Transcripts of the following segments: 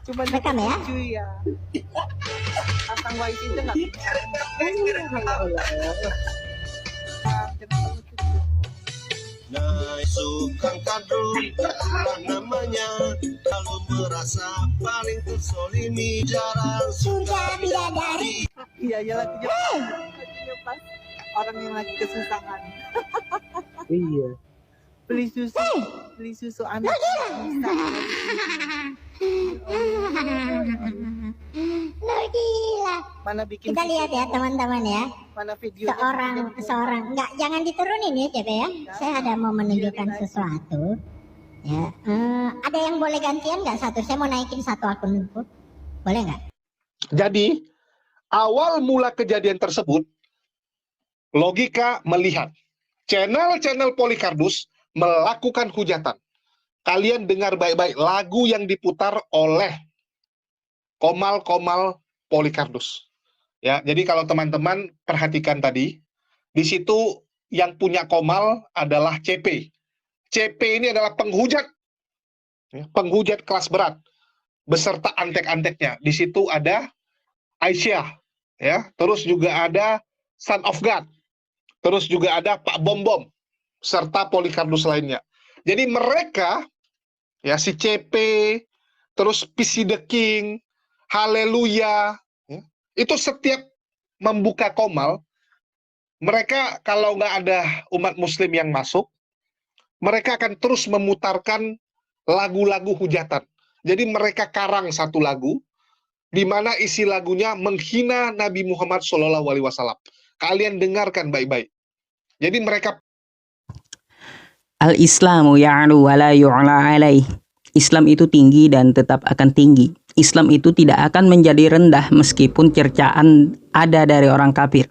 Cuma Rekam ya? cuy ya. Pasang wifi itu nggak bisa. Naisukan kadrun namanya, lalu merasa paling tersolimi, jarang Sudah bidadari. Iya lagunya pas orang yang lagi kesusahan. Iya. Beli susu anak bisa. Lo gila. Mana bikin Kita susu, lihat ya teman-teman ya. mana videonya Seorang enggak, jangan diturunin ya Cebe ya. Saya ada mau menunjukkan sesuatu. Ya, ada yang boleh gantian nggak satu? Saya mau naikin satu akun dulu. Boleh nggak? Jadi awal mula kejadian tersebut, logika melihat channel-channel Polycardus melakukan hujatan. Kalian dengar baik-baik lagu yang diputar oleh komal-komal Polycardus. Ya, jadi kalau teman-teman perhatikan tadi, di situ yang punya komal adalah CP. CP ini adalah penghujat, ya, penghujat kelas berat, beserta antek-anteknya. Di situ ada Aisyah, ya, terus juga ada Son of God, terus juga ada Pak Bom Bom, serta Polycardus lainnya. Jadi mereka, ya, si CP, terus PC the King, Haleluya, ya, itu setiap membuka komal, mereka kalau nggak ada umat muslim yang masuk, mereka akan terus memutarkan lagu-lagu hujatan. Jadi mereka karang satu lagu, di mana isi lagunya menghina Nabi Muhammad SAW. Kalian dengarkan baik-baik. Jadi mereka Al-Islamu ya'lu wa la yu'la alaih. Islam itu tinggi dan tetap akan tinggi. Islam itu tidak akan menjadi rendah meskipun cercaan ada dari orang kafir.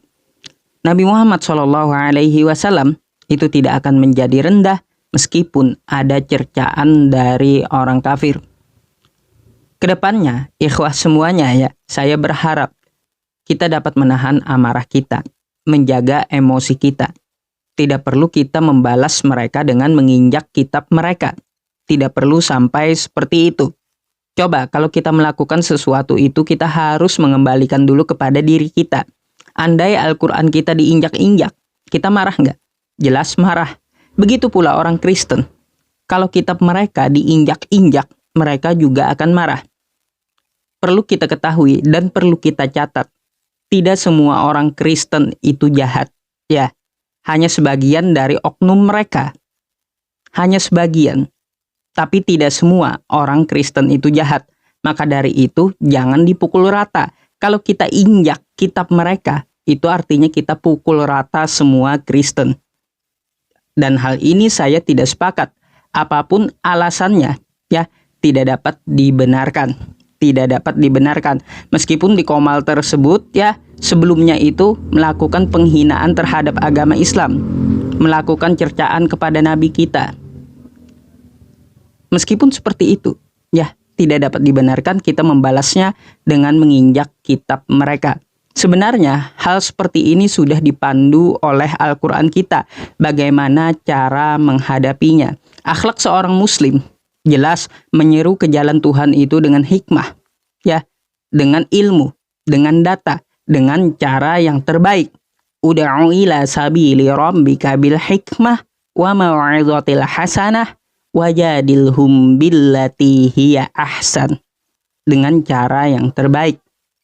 Nabi Muhammad SAW itu tidak akan menjadi rendah meskipun ada cercaan dari orang kafir. Kedepannya, ikhwah semuanya ya, saya berharap kita dapat menahan amarah kita, menjaga emosi kita. Tidak perlu kita membalas mereka dengan menginjak kitab mereka. Tidak perlu sampai seperti itu. Coba kalau kita melakukan sesuatu itu, kita harus mengembalikan dulu kepada diri kita. Andai Al-Quran kita diinjak-injak, kita marah nggak? Jelas marah. Begitu pula orang Kristen. Kalau kitab mereka diinjak-injak, mereka juga akan marah. Perlu kita ketahui dan perlu kita catat. Tidak semua orang Kristen itu jahat. Ya, hanya sebagian dari oknum mereka. Hanya sebagian. Tapi tidak semua orang Kristen itu jahat. Maka dari itu, jangan dipukul rata. Kalau kita injak kitab mereka, itu artinya kita pukul rata semua Kristen. Dan hal ini saya tidak sepakat. Apapun alasannya, ya, tidak dapat dibenarkan. Tidak dapat dibenarkan. Meskipun di komal tersebut, ya, sebelumnya itu melakukan penghinaan terhadap agama Islam. Melakukan cercaan kepada Nabi kita. Meskipun seperti itu, ya, tidak dapat dibenarkan kita membalasnya dengan menginjak kitab mereka. Sebenarnya, hal seperti ini sudah dipandu oleh Al-Quran kita. Bagaimana cara menghadapinya. Akhlak seorang muslim, jelas menyeru ke jalan Tuhan itu dengan hikmah. Ya, dengan ilmu, dengan data, dengan cara yang terbaik. Ud'u ila sabili rabbika bil hikmah wa mau'izatil hasanah wajadilhum billati hiya ahsan. Dengan cara yang terbaik,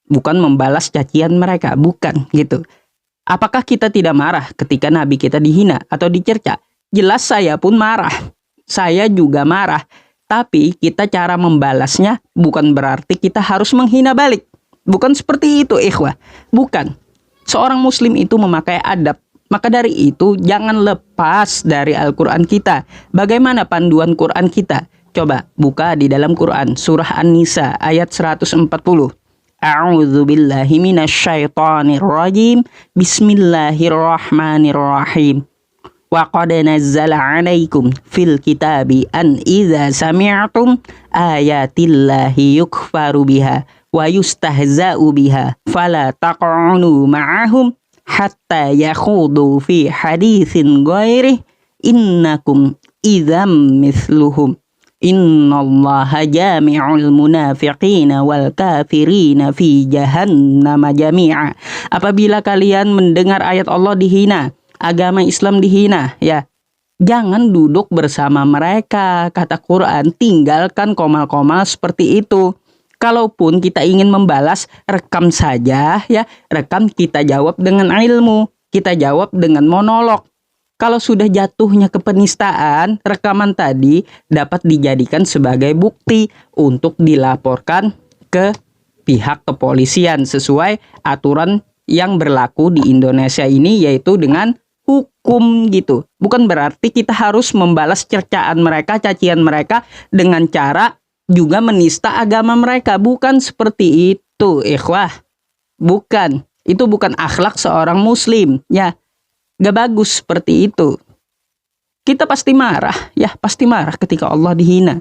bukan membalas cacian mereka, bukan gitu. Apakah kita tidak marah ketika nabi kita dihina atau dicerca? Jelas saya pun marah. Saya juga marah. Tapi kita cara membalasnya bukan berarti kita harus menghina balik. Bukan seperti itu, ikhwah. Bukan. Seorang muslim itu memakai adab. Maka dari itu, jangan lepas dari Al-Quran kita. Bagaimana panduan Quran kita? Coba buka di dalam Quran, surah An-Nisa, ayat 140. A'udzu billahi minasyaitonir rajim. Bismillahirrahmanirrahim. Wa qad nazzala 'alaikum fil kitabi an idza sami'tum ayatillahi yukfaru biha wa yustahza'u biha fala taq'unu ma'ahum hatta yakhudu fi haditsin ghairi innakum idzam mithluhum. Innallaha jami'ul munafiqina wal kafirina fi jahannama jami'a. Apabila kalian mendengar ayat Allah dihina, agama Islam dihina, ya, jangan duduk bersama mereka, kata Quran. Tinggalkan komal-komal seperti itu. Kalaupun kita ingin membalas, rekam saja, ya, rekam, kita jawab dengan ilmu, kita jawab dengan monolog. Kalau sudah jatuhnya ke penistaan, rekaman tadi dapat dijadikan sebagai bukti untuk dilaporkan ke pihak kepolisian sesuai aturan yang berlaku di Indonesia ini, yaitu dengan hukum gitu. Bukan berarti kita harus membalas cercaan mereka, cacian mereka dengan cara juga menista agama mereka. Bukan seperti itu, ikhwah. Bukan. Itu bukan akhlak seorang muslim, ya. Gak bagus seperti itu. Kita pasti marah, ya, pasti marah ketika Allah dihina,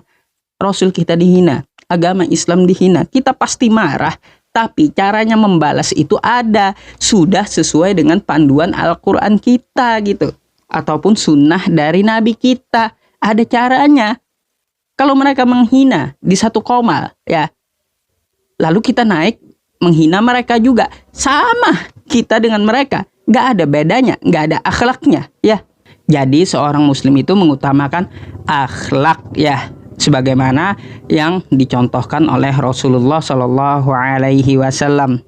Rasul kita dihina, agama Islam dihina. Kita pasti marah, tapi caranya membalas itu ada, sudah sesuai dengan panduan Al-Quran kita gitu, ataupun sunnah dari Nabi kita. Ada caranya. Kalau mereka menghina di satu komal, ya, lalu kita naik menghina mereka juga, sama kita dengan mereka. Gak ada bedanya, gak ada akhlaknya, ya. Jadi seorang muslim itu mengutamakan akhlak, ya, sebagaimana yang dicontohkan oleh Rasulullah Shallallahu Alaihi Wasallam.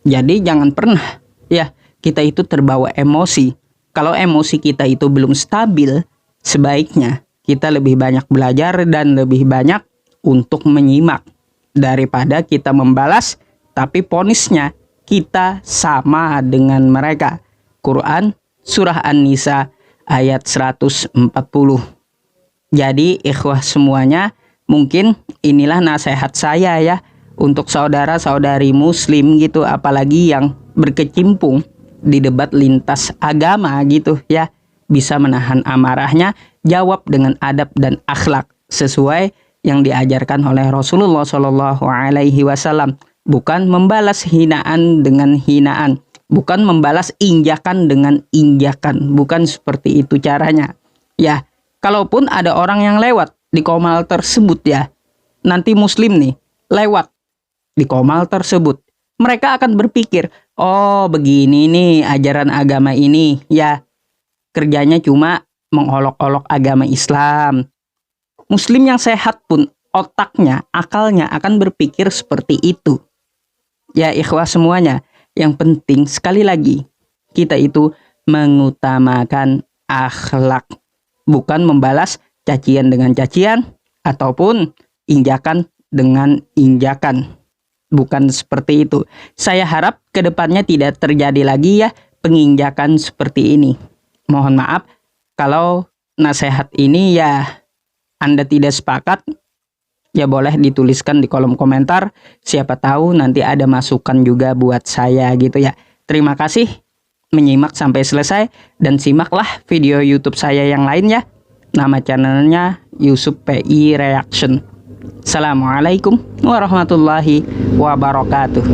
Jadi jangan pernah, ya, kita itu terbawa emosi. Kalau emosi kita itu belum stabil, sebaiknya kita lebih banyak belajar dan lebih banyak untuk menyimak daripada kita membalas tapi ponisnya kita sama dengan mereka. Quran surah An-Nisa ayat 140. Jadi ikhwah semuanya, mungkin inilah nasihat saya, ya, untuk saudara-saudari muslim gitu, apalagi yang berkecimpung di debat lintas agama gitu, ya. Bisa menahan amarahnya, jawab dengan adab dan akhlak sesuai yang diajarkan oleh Rasulullah Shallallahu Alaihi Wasallam. Bukan membalas hinaan dengan hinaan, bukan membalas injakan dengan injakan, bukan seperti itu caranya. Ya, kalaupun ada orang yang lewat di komal tersebut, ya, nanti muslim nih lewat di komal tersebut, mereka akan berpikir, oh begini nih ajaran agama ini, ya, kerjanya cuma mengolok-olok agama Islam. Muslim yang sehat pun otaknya, akalnya akan berpikir seperti itu. Ya ikhwah semuanya, yang penting sekali lagi, kita itu mengutamakan akhlak, bukan membalas cacian dengan cacian ataupun injakan dengan injakan. Bukan seperti itu. Saya harap kedepannya tidak terjadi lagi, ya, penginjakan seperti ini. Mohon maaf kalau nasihat ini, ya, Anda tidak sepakat, ya boleh dituliskan di kolom komentar. Siapa tahu nanti ada masukan juga buat saya gitu, ya. Terima kasih menyimak sampai selesai dan simaklah video YouTube saya yang lain, ya. Nama channelnya Yusuf PI Reaction. Assalamualaikum warahmatullahi wabarakatuh.